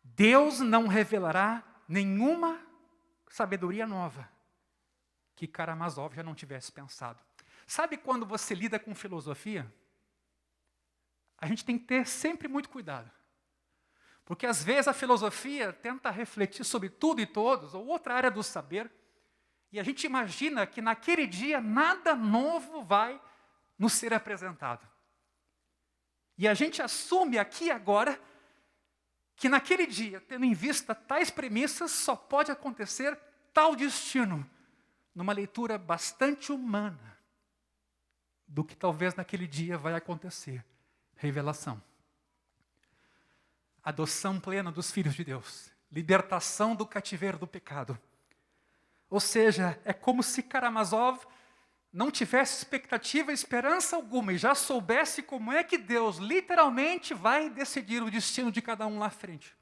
Deus não revelará nenhuma sabedoria nova que Karamazov já não tivesse pensado. Sabe quando você lida com filosofia? A gente tem que ter sempre muito cuidado. Porque às vezes a filosofia tenta refletir sobre tudo e todos, ou outra área do saber, e a gente imagina que naquele dia nada novo vai nos ser apresentado. E a gente assume aqui e agora que naquele dia, tendo em vista tais premissas, só pode acontecer tal destino, numa leitura bastante humana do que talvez naquele dia vai acontecer. Revelação. Adoção plena dos filhos de Deus. Libertação do cativeiro do pecado. Ou seja, é como se Karamazov não tivesse expectativa, esperança alguma, e já soubesse como é que Deus literalmente vai decidir o destino de cada um lá à frente.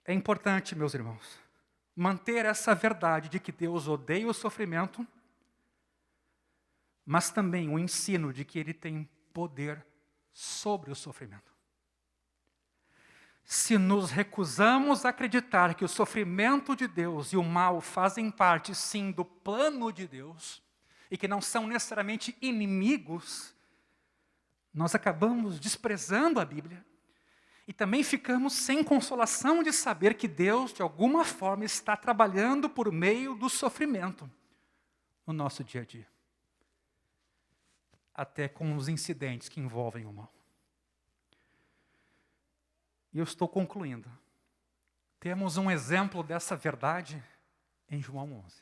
É importante, meus irmãos, manter essa verdade de que Deus odeia o sofrimento, mas também o ensino de que Ele tem poder sobre o sofrimento. Se nos recusamos a acreditar que o sofrimento de Deus e o mal fazem parte, sim, do plano de Deus, e que não são necessariamente inimigos, nós acabamos desprezando a Bíblia e também ficamos sem consolação de saber que Deus, de alguma forma, está trabalhando por meio do sofrimento no nosso dia a dia. Até com os incidentes que envolvem o mal. E eu estou concluindo. Temos um exemplo dessa verdade em João 11.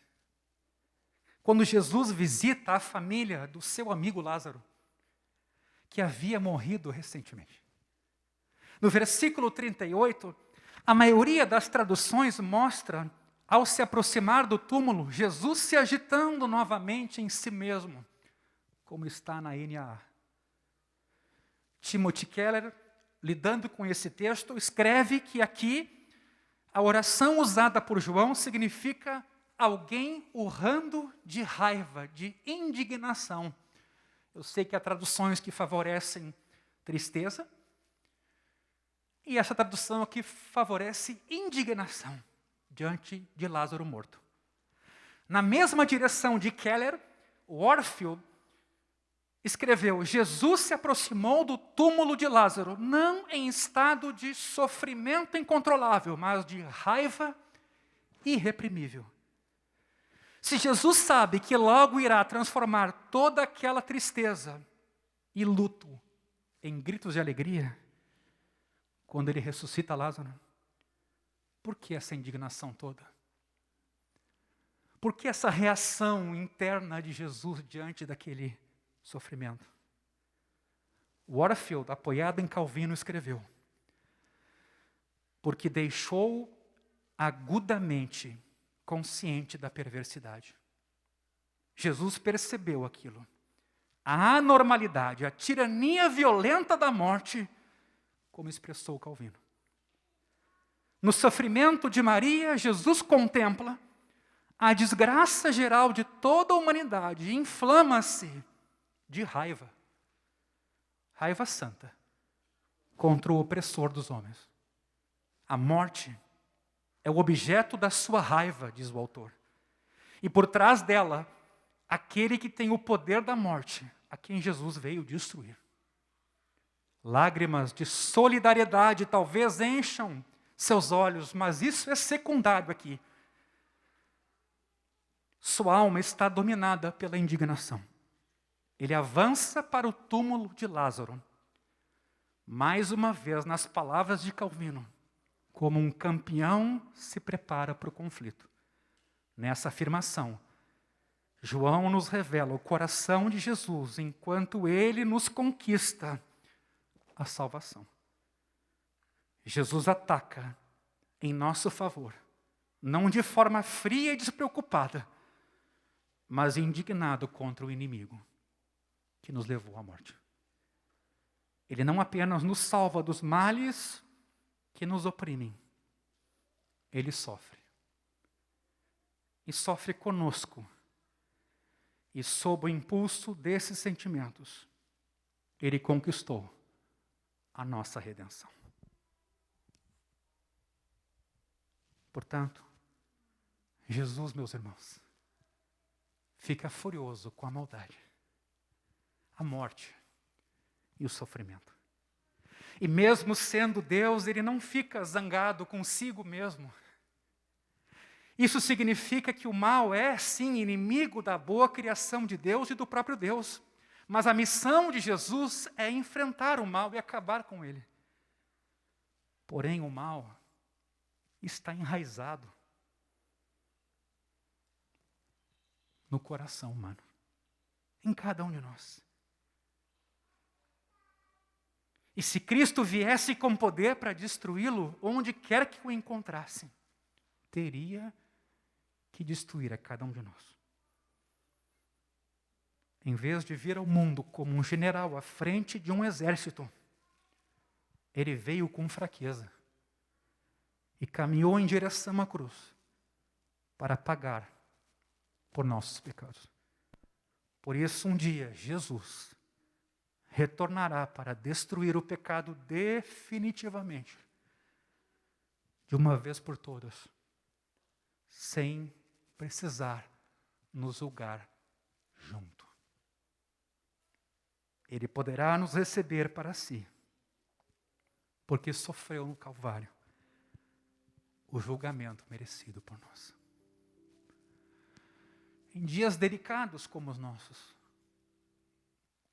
Quando Jesus visita a família do seu amigo Lázaro, que havia morrido recentemente. No versículo 38, a maioria das traduções mostra, ao se aproximar do túmulo, Jesus se agitando novamente em si mesmo, como está na NAA. Timothy Keller lidando com esse texto, escreve que aqui a oração usada por João significa alguém urrando de raiva, de indignação. Eu sei que há traduções que favorecem tristeza, e essa tradução aqui favorece indignação diante de Lázaro morto. Na mesma direção de Keller, Warfield escreveu: Jesus se aproximou do túmulo de Lázaro, não em estado de sofrimento incontrolável, mas de raiva irreprimível. Se Jesus sabe que logo irá transformar toda aquela tristeza e luto em gritos de alegria, quando ele ressuscita Lázaro, por que essa indignação toda? Por que essa reação interna de Jesus diante daquele sofrimento? Warfield, apoiado em Calvino, escreveu: porque deixou agudamente consciente da perversidade. Jesus percebeu aquilo. A anormalidade, a tirania violenta da morte, como expressou Calvino. No sofrimento de Maria, Jesus contempla a desgraça geral de toda a humanidade e inflama-se de raiva. Raiva santa contra o opressor dos homens. A morte é o objeto da sua raiva, diz o autor. E por trás dela, aquele que tem o poder da morte, a quem Jesus veio destruir. Lágrimas de solidariedade talvez encham seus olhos, mas isso é secundário aqui. Sua alma está dominada pela indignação. Ele avança para o túmulo de Lázaro. Mais uma vez, nas palavras de Calvino, como um campeão se prepara para o conflito. Nessa afirmação, João nos revela o coração de Jesus enquanto ele nos conquista a salvação. Jesus ataca em nosso favor, não de forma fria e despreocupada, mas indignado contra o inimigo que nos levou à morte. Ele não apenas nos salva dos males que nos oprimem, ele sofre. E sofre conosco. E sob o impulso desses sentimentos, ele conquistou a nossa redenção. Portanto, Jesus, meus irmãos, fica furioso com a maldade, a morte e o sofrimento. E mesmo sendo Deus, ele não fica zangado consigo mesmo. Isso significa que o mal é, sim, inimigo da boa criação de Deus e do próprio Deus. Mas a missão de Jesus é enfrentar o mal e acabar com ele. Porém, o mal está enraizado no coração humano, em cada um de nós. E se Cristo viesse com poder para destruí-lo, onde quer que o encontrassem, teria que destruir a cada um de nós. Em vez de vir ao mundo como um general à frente de um exército, ele veio com fraqueza e caminhou em direção à cruz para pagar por nossos pecados. Por isso, um dia, Jesus retornará para destruir o pecado definitivamente, de uma vez por todas, sem precisar nos julgar junto. Ele poderá nos receber para si, porque sofreu no Calvário o julgamento merecido por nós. Em dias delicados como os nossos,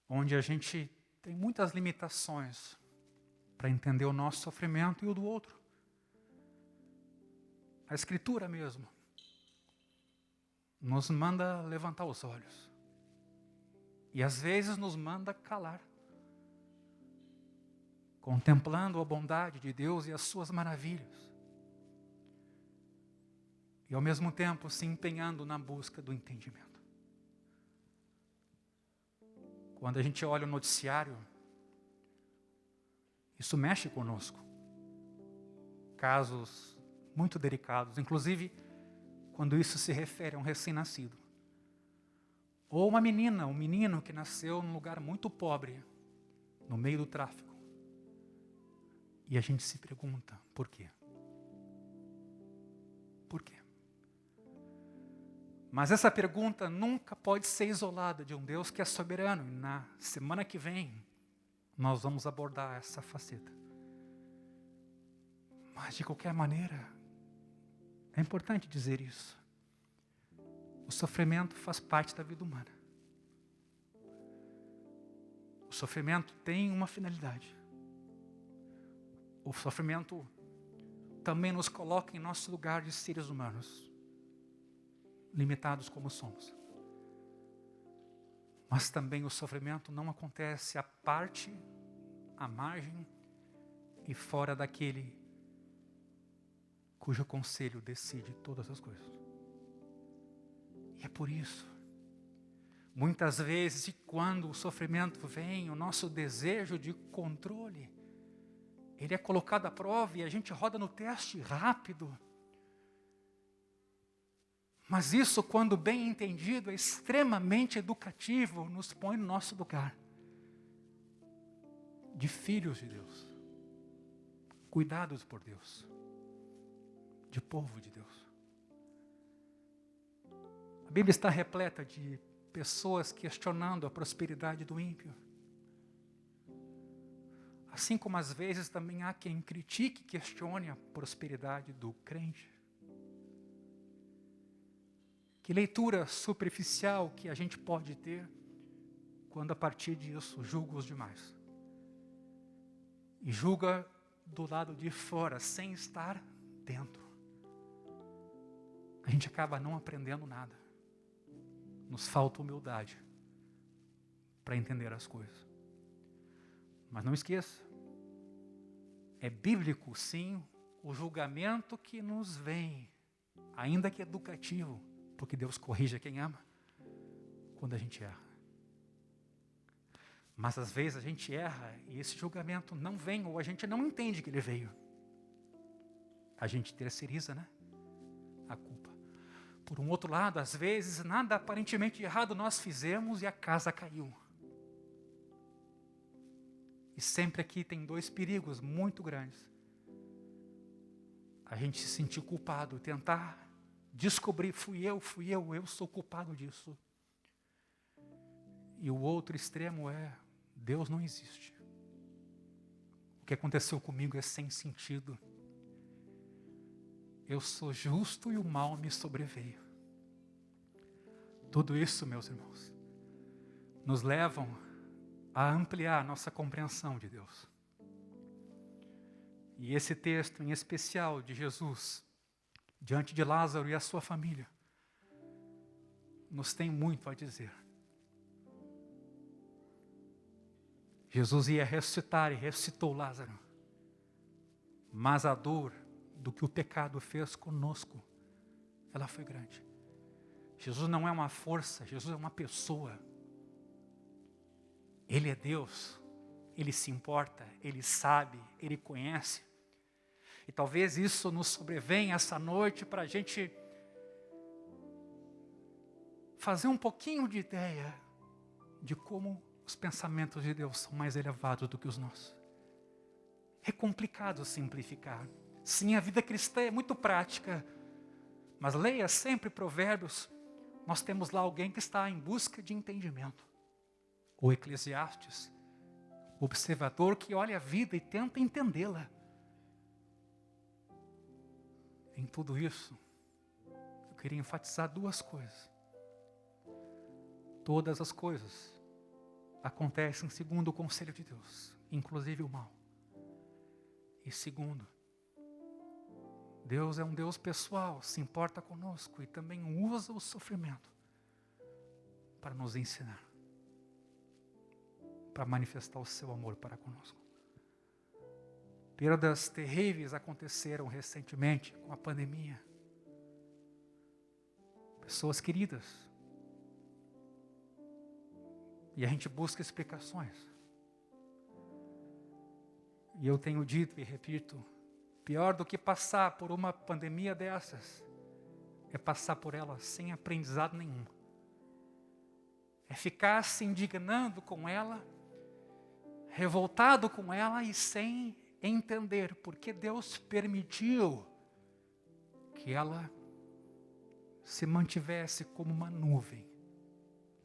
onde a gente tem muitas limitações para entender o nosso sofrimento e o do outro, a Escritura mesmo nos manda levantar os olhos e às vezes nos manda calar, contemplando a bondade de Deus e as suas maravilhas, e ao mesmo tempo se empenhando na busca do entendimento. Quando a gente olha o noticiário Isso mexe conosco. Casos muito delicados, inclusive quando isso se refere a um recém-nascido. Ou uma menina, um menino que nasceu num lugar muito pobre, no meio do tráfico. E a gente se pergunta, por quê? Por quê? Mas essa pergunta nunca pode ser isolada de um Deus que é soberano. E na semana que vem, nós vamos abordar essa faceta. Mas de qualquer maneira, é importante dizer isso. O sofrimento faz parte da vida humana. O sofrimento tem uma finalidade. O sofrimento também nos coloca em nosso lugar de seres humanos, limitados como somos. Mas também o sofrimento não acontece à parte, à margem e fora daquele cujo conselho decide todas as coisas. E é por isso, muitas vezes, quando o sofrimento vem, o nosso desejo de controle, ele é colocado à prova e a gente roda no teste rápido. Mas isso, quando bem entendido, é extremamente educativo, nos põe no nosso lugar de filhos de Deus, cuidados por Deus, de povo de Deus. A Bíblia está repleta de pessoas questionando a prosperidade do ímpio. Assim como às vezes também há quem critique e questione a prosperidade do crente. Que leitura superficial que a gente pode ter quando a partir disso julga os demais. E julga do lado de fora, sem estar dentro. A gente acaba não aprendendo nada. Nos falta humildade para entender as coisas. Mas não esqueça, é bíblico sim o julgamento que nos vem, ainda que educativo, porque Deus corrige quem ama, quando a gente erra. Mas às vezes a gente erra e esse julgamento não vem, ou a gente não entende que ele veio. A gente terceiriza, a culpa. Por um outro lado, às vezes, nada aparentemente errado nós fizemos e a casa caiu. E sempre aqui tem dois perigos muito grandes. A gente se sentir culpado, tentar descobrir, fui eu sou culpado disso. E o outro extremo é, Deus não existe. O que aconteceu comigo é sem sentido. Eu sou justo e o mal me sobreveio. Tudo isso, meus irmãos, nos levam a ampliar nossa compreensão de Deus. E esse texto em especial de Jesus, diante de Lázaro e a sua família, nos tem muito a dizer. Jesus ia ressuscitar e ressuscitou Lázaro. Mas a dor do que o pecado fez conosco, ela foi grande. Jesus não é uma força, Jesus é uma pessoa. Ele é Deus, Ele se importa, Ele sabe, Ele conhece. E talvez isso nos sobrevenha essa noite para a gente fazer um pouquinho de ideia de como os pensamentos de Deus são mais elevados do que os nossos. É complicado simplificar. Sim, a vida cristã é muito prática, mas leia sempre Provérbios. Nós temos lá alguém que está em busca de entendimento. Ou Eclesiastes, o observador que olha a vida e tenta entendê-la. Em tudo isso, eu queria enfatizar duas coisas. Todas as coisas acontecem segundo o conselho de Deus, inclusive o mal. E segundo, Deus é um Deus pessoal, se importa conosco e também usa o sofrimento para nos ensinar, para manifestar o seu amor para conosco. Perdas terríveis aconteceram recentemente com a pandemia. Pessoas queridas. E a gente busca explicações. E eu tenho dito e repito, pior do que passar por uma pandemia dessas, é passar por ela sem aprendizado nenhum. É ficar se indignando com ela, revoltado com ela e sem entender porque Deus permitiu que ela se mantivesse como uma nuvem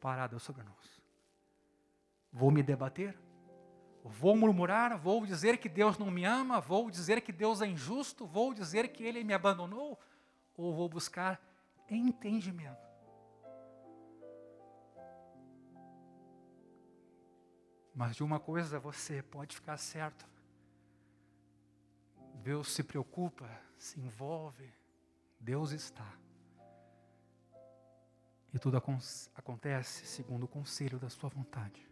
parada sobre nós. Vou me debater? Vou murmurar? Vou dizer que Deus não me ama? Vou dizer que Deus é injusto? Vou dizer que Ele me abandonou? Ou vou buscar entendimento? Mas de uma coisa você pode ficar certo. Deus se preocupa, se envolve, Deus está. E tudo acontece segundo o conselho da sua vontade.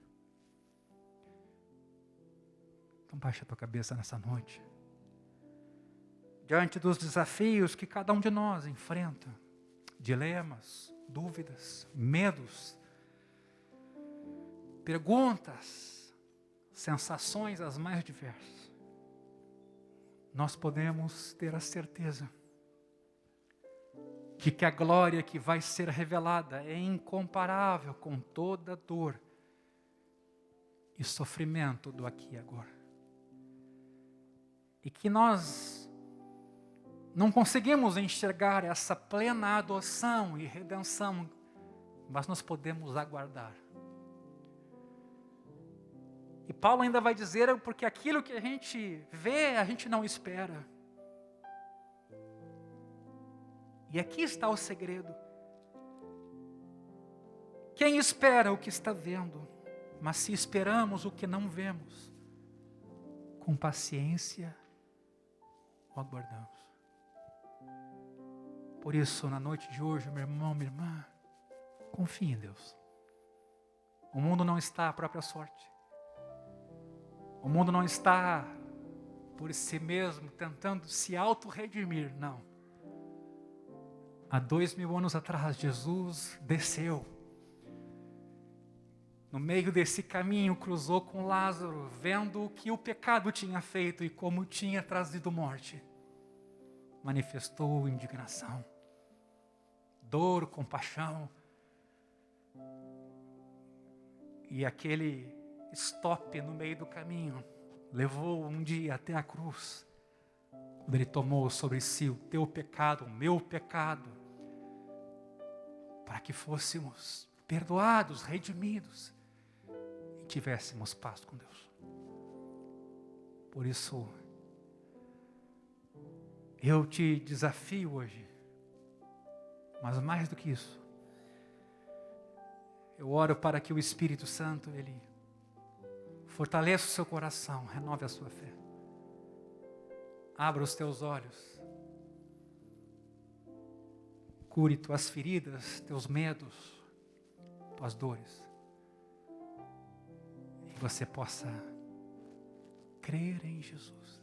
Então baixa a tua cabeça nessa noite. Diante dos desafios que cada um de nós enfrenta, dilemas, dúvidas, medos, perguntas, sensações as mais diversas, nós podemos ter a certeza de que a glória que vai ser revelada é incomparável com toda dor e sofrimento do aqui e agora. E que nós não conseguimos enxergar essa plena adoção e redenção, mas nós podemos aguardar. E Paulo ainda vai dizer, porque aquilo que a gente vê, a gente não espera. E aqui está o segredo. Quem espera o que está vendo, mas se esperamos o que não vemos, com paciência o aguardamos. Por isso, na noite de hoje, meu irmão, minha irmã, confie em Deus. O mundo não está à própria sorte. O mundo não está por si mesmo tentando se auto-redimir, não. Há 2000 anos atrás, Jesus desceu. No meio desse caminho, cruzou com Lázaro, vendo o que o pecado tinha feito e como tinha trazido morte. Manifestou indignação, dor, compaixão. E aquele stop no meio do caminho levou um dia até a cruz, quando ele tomou sobre si o teu pecado, o meu pecado, para que fôssemos perdoados, redimidos e tivéssemos paz com Deus. Por isso, eu te desafio hoje, mas mais do que isso, eu oro para que o Espírito Santo, Ele fortaleça o seu coração, renove a sua fé. Abra os teus olhos. Cure tuas feridas, teus medos, tuas dores. E você possa crer em Jesus.